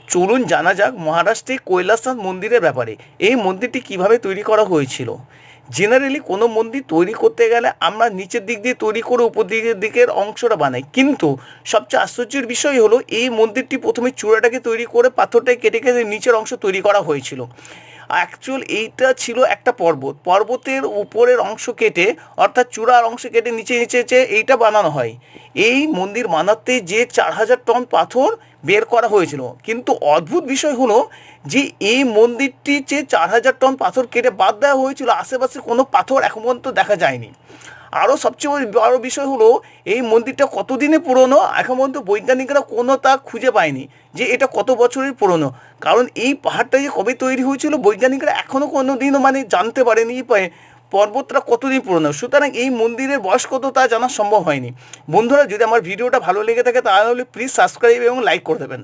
চলুন জানা যাক মহারাষ্ট্রে কৈলাসনাথ মন্দিরের ব্যাপারে। এই মন্দিরটি কিভাবে তৈরি করা হয়েছিল। জেনারেলি কোনো মন্দির তৈরি করতে গেলে আমরা নিচের দিক দিয়ে তৈরি করে উপর দিকের অংশটা বানাই, কিন্তু সবচেয়ে আশ্চর্যের বিষয় হলো এই মন্দিরটি প্রথমে চূড়াটাকে তৈরি করে পাথরটাকে কেটে কেটে নিচের অংশ তৈরি করা হয়েছিল। অ্যাকচুয়াল এইটা ছিল একটা পর্বতের উপরের অংশ কেটে, অর্থাৎ চূড়ার অংশ কেটে নিচে নিচে এইটা বানানো হয়। এই মন্দির বানাতে যে 4,000 টন পাথর বের করা হয়েছিল, কিন্তু অদ্ভুত বিষয় হলো যে এই মন্দিরটি যে 4,000 টন পাথর কেটে বাদ দেওয়া হয়েছিল, আশেপাশে কোনো পাথর এখন পর্যন্ত দেখা যায়নি। আরও সবচেয়ে বড় বিষয় হলো এই মন্দিরটা কতদিনে পুরনো, এখন পর্যন্ত বৈজ্ঞানিকরা কোনো তা খুঁজে পায়নি যে এটা কত বছরের পুরনো। কারণ এই পাহাড়টা যে কবে তৈরি হয়েছিল বৈজ্ঞানিকরা এখনও কোনো দিনও জানতে পারেনি পর্বতটা কতদিন পুরনো। সুতরাং এই মন্দিরের বয়স কত তা জানা সম্ভব হয়নি। বন্ধুরা, যদি আমার ভিডিওটা ভালো লেগে থাকে তাহলে প্লিজ সাবস্ক্রাইব এবং লাইক করে দেবেন।